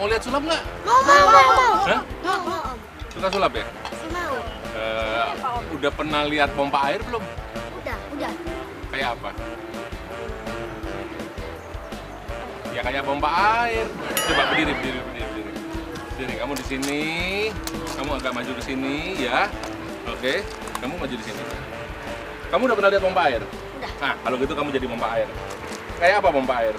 mau lihat sulap nggak? Mau. Hah? Mau. Suka sulap ya? Mau. Udah pernah lihat pompa air belum? Udah. Kayak apa? Ya kayak pompa air. Coba berdiri. Berdiri. Kamu di sini. Kamu agak maju ke sini, ya. Oke. Kamu maju di sini. Kamu udah pernah lihat pompa air? Udah. Nah, kalau gitu kamu jadi pompa air. Kayak apa pompa air?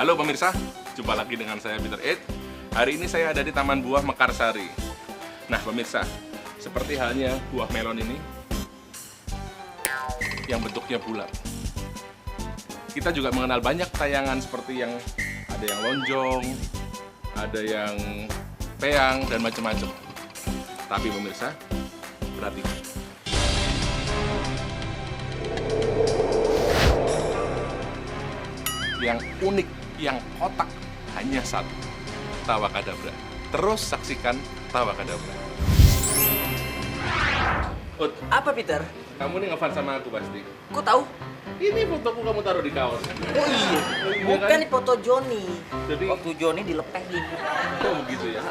Halo pemirsa, jumpa lagi dengan saya Peter Ed. Hari ini saya ada di Taman Buah Mekarsari. Nah pemirsa, seperti halnya buah melon ini yang bentuknya bulat. Kita juga mengenal banyak tayangan seperti yang ada yang lonjong, ada yang peyang dan macam-macam. Tapi pemirsa, perhatikan. Yang unik, yang kotak hanya satu, Tawa Kadabra. Terus saksikan Tawa Kadabra. Ut, Apa, Peter? kamu nih ngefans sama aku pasti. Kok tahu? Ini fotoku kamu taruh di kaos. Oh iya, bukan kan? nih foto Joni. Jadi- Waktu Joni dilepehin. Oh begitu ya.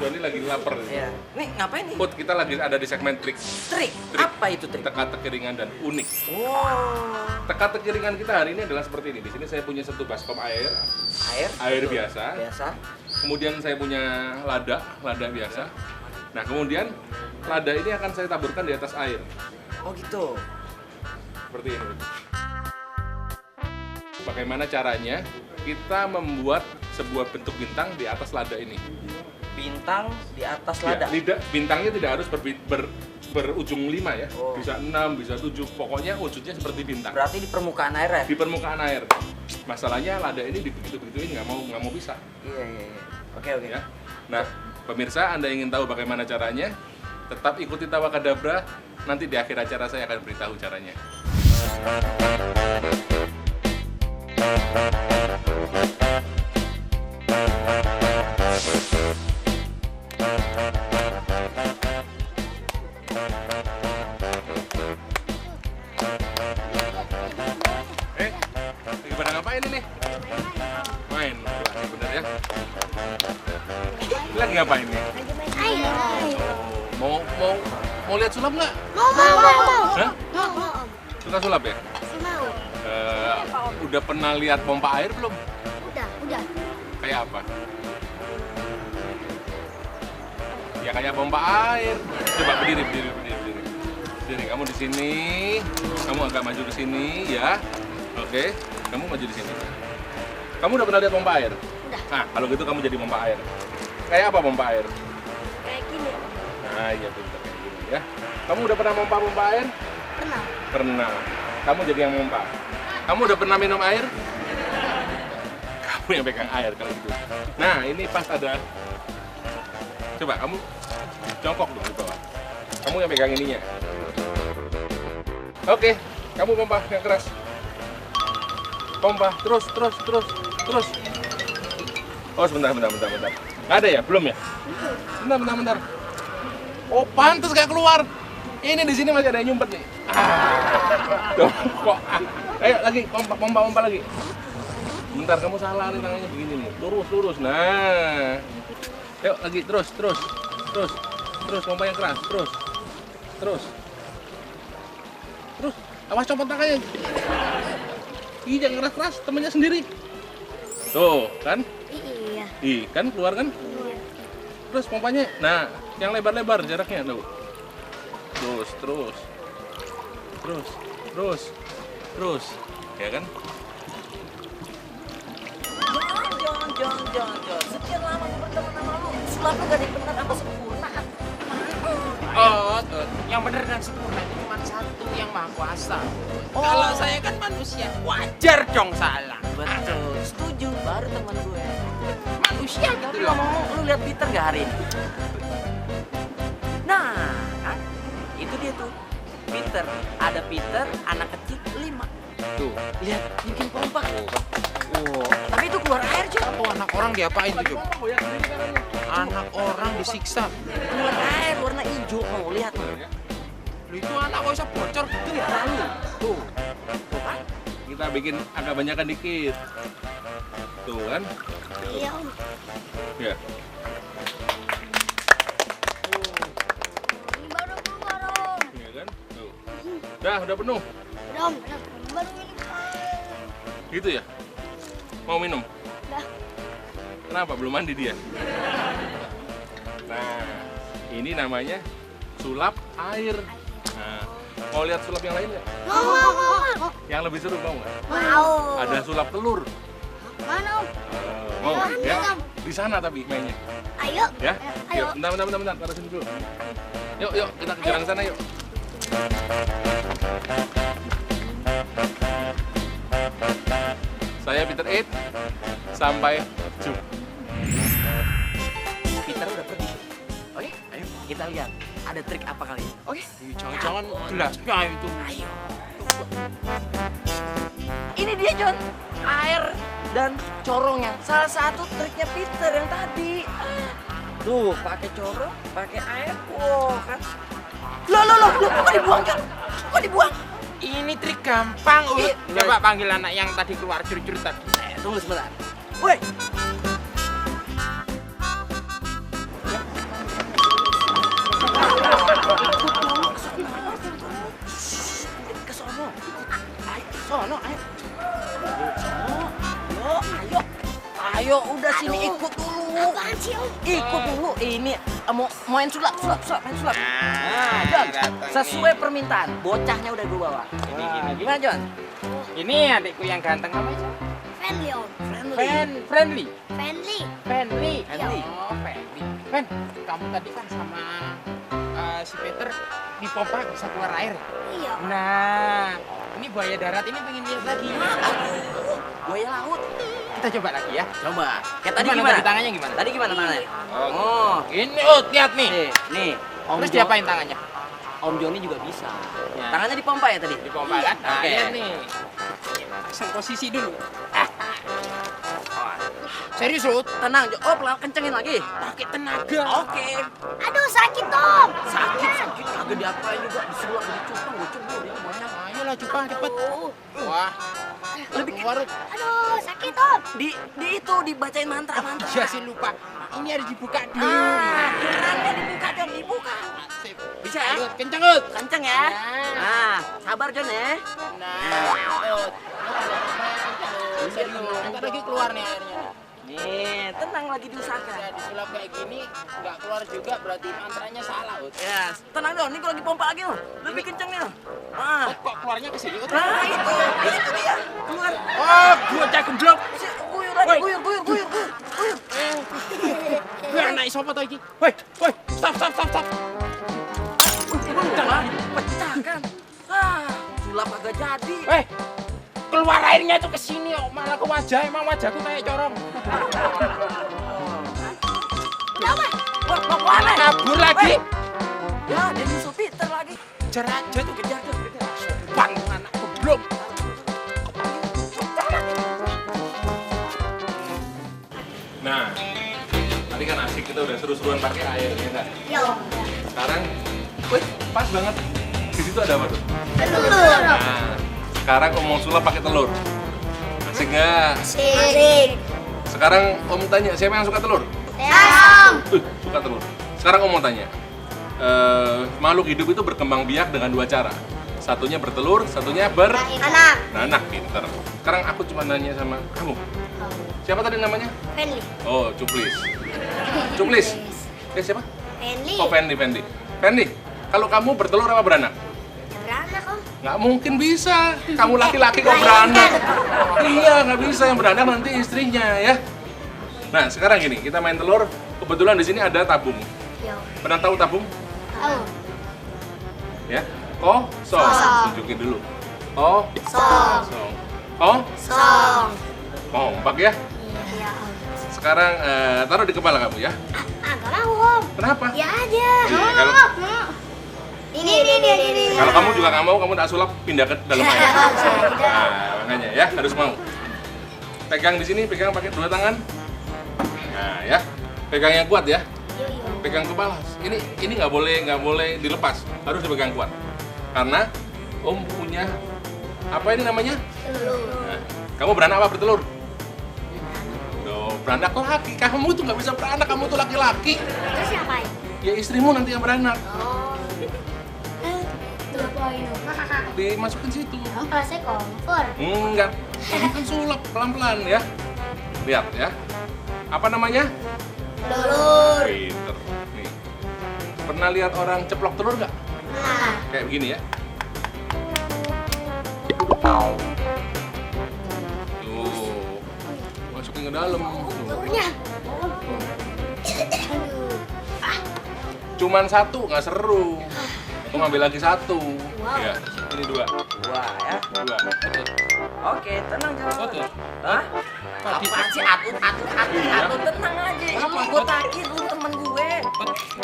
Joni lagi lapar. Ya. Nih ngapain nih? Put, kita lagi ada di segmen trik. Trik. Apa itu trik? Teka-teki ringan dan unik. Wow. Teka-teki ringan kita hari ini adalah seperti ini. Di sini saya punya satu baskom air Air biasa. biasa. Kemudian saya punya lada biasa. Nah, kemudian lada ini akan saya taburkan di atas air. Oh gitu. Seperti ini. Bagaimana caranya? Kita membuat sebuah bentuk bintang di atas lada ini. Bintang di atas Ya, lada. bintangnya tidak harus berujung 5 ya. Oh. Bisa 6, bisa 7. Pokoknya wujudnya seperti bintang. Berarti di permukaan air ya? Di permukaan air. Masalahnya lada ini begitu-begituin nggak mau bisa. Iya. Oke. Ya. Nah, pemirsa, Anda ingin tahu bagaimana caranya? Tetap ikuti Tawa Kadabra. Nanti di akhir acara saya akan beritahu caranya. Lagi pada ngapain ini? Main. Bener ya? Lagi ngapain nih? Air. Mau lihat sulap nggak? Mau. Hah? Mau. Suka sulap ya? Mau. Udah pernah lihat pompa air belum? Udah. Kayak apa? Ya kayak pompa air. Coba berdiri. Berdiri. Kamu di sini. Kamu agak maju ke sini, ya. Oke. Kamu maju di sini. Kamu udah pernah lihat pompa air? Udah. Nah, kalau gitu kamu jadi pompa air. Kayak apa pompa air? Kayak gini. Nah, iya betul kayak gini ya. Kamu udah pernah pompa air? Pernah. Pernah. Kamu jadi yang pompa. Kamu udah pernah minum air? Kamu yang pegang air kalau gitu. Nah, ini pas ada. Coba kamu jongkok dulu di bawah. Kamu yang pegang ininya. Oke, kamu pompa yang keras. Pompa, terus. Oh, sebentar. Nggak ada ya? Belum ya? Bentar. Oh, pantas gak keluar. Ini di sini masih ada yang nyumpet nih. Tuh, kok. Ayo lagi, pompa lagi. Bentar, kamu salah nih tangannya begini nih. Lurus. Nah. Yuk lagi, terus. Pompa yang keras, terus. Awas copot tangannya. Ih, jangan keras-keras, temennya sendiri. Tuh, kan? Iya. Ih, kan keluar kan? Terus pompanya, nah, yang lebar-lebar jaraknya, tuh. Terus, ya kan? Jangan. Sekian lama gue berteman sama lu. Sulap lu gak ada yang bener apa sempurna. Yang benar dan sempurna itu cuma satu, yang maha kuasa. Kalau saya kan manusia, wajar dong salah. Betul. Setuju. Baru teman gue. Manusia gitu Tapi loh. ngomong lu lihat Peter gak hari ini? Nah, kan? Itu dia tuh. Peter. Ada Peter, anak kecil 5. Tuh, lihat bikin pompa. Oh, tapi itu keluar air, Jon. Oh, anak orang diapain tuh, Jom? Anak orang disiksa. Keluar air warna hijau. Mau lihat nih. Lu itu anak kok bisa bocor gitu ya? Tuh. Tuh kan? Kita bikin agak banyakan dikit. Tuh kan? Iya om. Ya. Ini baru keluar om. Iya kan? Tuh. Udah penuh. Udah om. Baru ini keluar. Gitu ya? Mau minum? Udah. Kenapa? Belum mandi dia? Nah, ini namanya sulap air. Nah, mau lihat sulap yang lain nggak? Mau. Yang lebih seru mau nggak? Mau. Ada sulap telur. Mana om? Mau? Mana, Ya? Om? Di sana tapi mainnya. Ayo. Ya? Ayo. Yuk, bentar. Taruh sini dulu. Yuk, kita ke jalan sana yuk. Saya Peter 8. Sampai jumpa. Peter udah pergi. Oke, ayo kita lihat. Ada trik apa kali ini? Oke. Jangan-jangan gelasnya itu. Ayo. Ini dia, Jon. Air dan corongnya. Salah satu triknya Peter yang tadi. Tuh, pakai corong, pakai air. Wow, kan? Loh, kok dibuang, Jon? Kok dibuang? Ini trik gampang, Ut. Coba panggil anak yang tadi keluar curut-curut tadi. Tunggu sebentar. Woi. Ke sono. Ayo, sono, ayo. Ayo. Ayo, udah sini ikut dulu. Apaan sih om? Ikut dulu. Ini mau main sulap, main sulap. Nah, Jon, sesuai permintaan. Bocahnya udah gue bawa. Gini. Gimana, Jon? Ini adikku yang ganteng namanya siapa? Friendly om. Friendly. Friendly. Friendly. Friendly. Oh, Friendly. Fen, kamu tadi kan sama si Peter di pompa bisa keluar air. Iya. Nah, ini buaya darat ini pengen lihat lagi. Buaya laut. Kita coba lagi ya. Coba. Kayak tadi Gimana gimana? tadi tangannya gimana? Tadi gimana tangannya? Oh, ini lihat nih. Nih. Om Terus Jo- diapain tangannya? Om Joni juga bisa. Ya. Tangannya dipompa ya tadi? Di pompa kan? Nah, Oke. lihat nih. Pasang posisi dulu. Serius, Rut? Tenang, Jo. Oh, pelan kencengin lagi. Pakai tenaga. Oke. Aduh sakit om. Sakit. Kagak diapain juga. Disulap, dicupang, gue coba. Ini banyak. Ayolah, cupang cepet. Wah, Lebih keluar, Rut. Aduh sakit om. di itu dibacain mantra. Iya sih lupa. Ini harus dibuka dulu. Kerannya dibuka, Jon. Dibuka. Sip. Bisa ya? Ayo, kenceng, Rut. Kenceng ya. Nah, sabar, Jon ya. Bentar lagi keluar nih airnya. Nih, tenang lagi diusahakan. Ya, disulap kayak gini, nggak keluar juga berarti mantranya salah, Ut. Ya, tenang dong. Ini gue lagi pompa lagi loh. Lebih kenceng nih. Ah. Ut, kok keluarnya ke sini, Ut? Nah, itu dia. Keluar. Oh, bocah gemblok. Guyur lagi, Woi. guyur. Wih, anak sopo to iki? Woi, stop. Jangan pecah kan. Sulap agak jadi. Weh, keluar airnya itu ke sini, oh. Malah ke wajah, emang wajahku kayak corong. Wah, mau kemana? Kabur lagi. Ya, dia nyusul Peter lagi. Kejar aja tuh, Kejar. bang anak goblok. Nah, tadi kan asik kita udah seru-seruan pakai air, ya nggak? Ya om. Sekarang, wih, pas banget. Di situ ada apa tuh? Telur. Nah, sekarang Om mau sulap pakai telur. Asik nggak? Sirik. Sekarang Om tanya, siapa yang suka telur? Om. Suka telur. Sekarang Om mau tanya, makhluk hidup itu berkembang biak dengan dua cara. Satunya bertelur, satunya Anak. beranak. Pinter. Sekarang aku cuma nanya sama kamu. Siapa tadi namanya? Friendly. Oh, Cuplis. Cuplis. Siapa? Friendly. Oh, Fendi. Fendi, kalau kamu bertelur apa beranak? Beranak om. Nggak mungkin bisa. Kamu laki-laki kok beranak. Iya, nggak bisa. Yang beranak nanti istrinya, ya. Nah, sekarang gini, kita main telur. Kebetulan di sini ada tabung. Ya. Pernah tahu tabung? Tahu. Ya. Kosong. Kosong. Tunjukin dulu. Kosong. Song. Kompak ya. Iya om. Sekarang taruh di kepala kamu ya. Ah nggak mau om. Kenapa? Ya aja. Iya, Ini. Kalau kamu juga nggak mau, kamu tak sulap pindah ke dalam air. Nah, makanya ya harus mau. Pegang di sini, pegang pakai dua tangan. Nah, ya, pegang yang kuat ya. Pegang kepala. Ini nggak boleh dilepas, harus dipegang kuat. Karena Om punya apa ini namanya? Nah, kamu beranak apa bertelur? Beranak laki. Kamu tuh nggak bisa beranak, kamu tuh laki-laki. Terus siapa? Ya istrimu nanti yang beranak. Oh. Dimasukin situ. Emang kelasnya kompor. Enggak. Kamu kan sulap pelan-pelan ya. Lihat ya. Apa namanya? Telur. Pinter. Nih. Pernah lihat orang ceplok telur nggak? Nah. Kayak begini ya. Tuh. Masukin ke dalam. Tuh. Telurnya. Cuman satu, nggak seru. Aku ngambil lagi satu. Wow. Ya, ini dua. Wah ya. Dua. Oke, tenang Jon. Betul. Hah? Apaan sih atut tenang aja. Apa? Gue takut lu temen gue.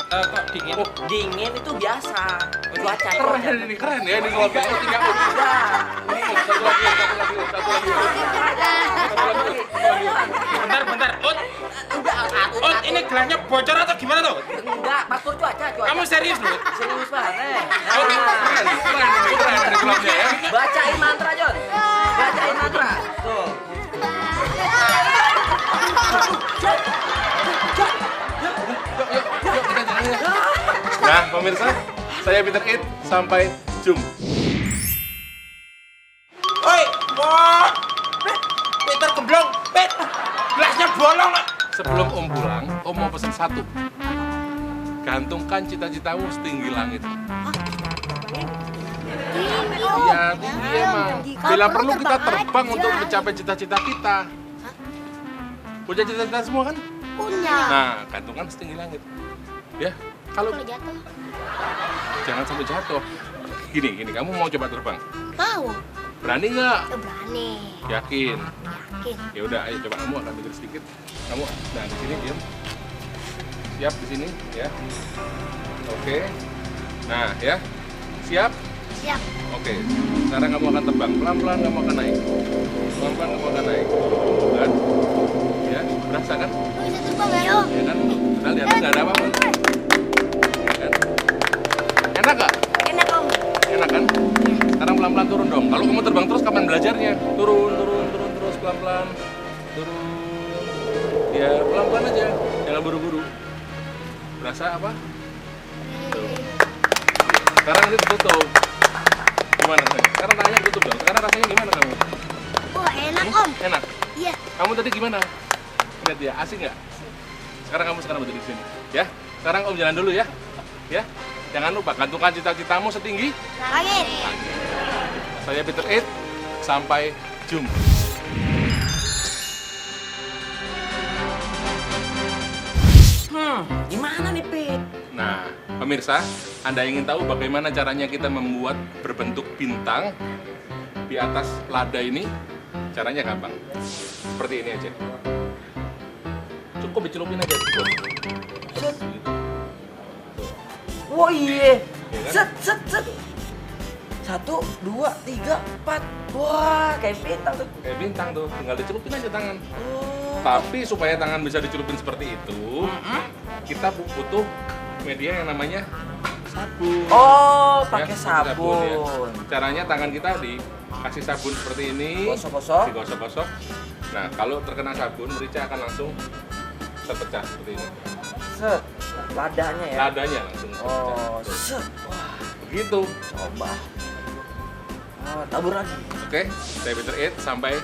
Kok dingin? Oh, Dingin itu biasa. Cuaca. keren ini, keren ya ini kalau kayak tiga ut. Udah. Ini satu lagi. Bentar. Udah atut. Ini gelasnya bocor atau gimana tuh? Enggak, faktor cuaca. Kamu serius loh? Serius banget. Keren ini gelapnya ya. Bacain mantra, Jon. Bacain mantra. Tuh. Yuk kita jalan ya. Nah, pemirsa, saya Peter It, sampai jumpa. Oi, wah, Peter gemblong, Pet, gelasnya bolong. Sebelum Om pulang, Om mau pesan satu. Gantungkan cita-citamu setinggi langit. Iya, tinggi emang. Bila perlu kita terbang untuk mencapai cita-cita kita. Punya cita-cita semua kan? Punya. Nah, gantungkan setinggi langit. Ya, kalau Kalau jatuh. jangan sampai jatuh. Gini, kamu mau coba terbang? Mau. Berani nggak? Berani. Yakin? Yakin. Ya udah, ayo coba kamu akan tidur sedikit. Kamu, nah di sini diam. Siap di sini, ya. Oke. Nah, ya. Siap? Siap. Oke. Sekarang kamu akan terbang. Pelan-pelan kamu akan naik. Pelan-pelan kamu akan naik. Kan? Ya, berasa kan? Bisa terbang ya? Ya kan? Kita lihat nggak ada apa-apa. Kan? Enak nggak? Enak om. Enak kan? Sekarang pelan-pelan turun dong. Kalau kamu terbang terus kapan belajarnya? Turun terus pelan-pelan. Turun. Ya pelan-pelan aja. Jangan buru-buru. Berasa apa? Tuh. Sekarang ini tutup. Gimana? Sekarang tangannya tutup dong. Sekarang rasanya gimana kamu? Wah enak om. Enak. Iya. Kamu tadi gimana? Lihat ya, asik nggak? Sekarang kamu berdiri di sini. Ya. Sekarang Om jalan dulu ya. Ya. Jangan lupa gantungkan cita-citamu setinggi Langit. Saya Peter It, sampai jumpa. Gimana nih, Pit? Nah, pemirsa, Anda ingin tahu bagaimana caranya kita membuat berbentuk bintang di atas lada ini? Caranya gampang. Seperti ini aja. Cukup dicelupin aja. Set. Oh iya. Iya kan? Set. 1, 2, 3, 4. Wah, kayak bintang tuh. Kayak bintang tuh, tinggal dicelupin aja tangan. Oh. Tapi supaya tangan bisa dicelupin seperti itu, kita butuh media yang namanya sabun. Oh, Ya, pakai sabun. ya. Caranya tangan kita dikasih sabun seperti ini. Gosok-gosok. Digosok-gosok. Nah, kalau terkena sabun, merica akan langsung terpecah seperti ini. Set. Ladanya ya. Ladanya langsung terpecah. Oh, Tuh. set. Wah, Begitu. coba. Oh, tabur lagi. Oke, saya Peter It, sampai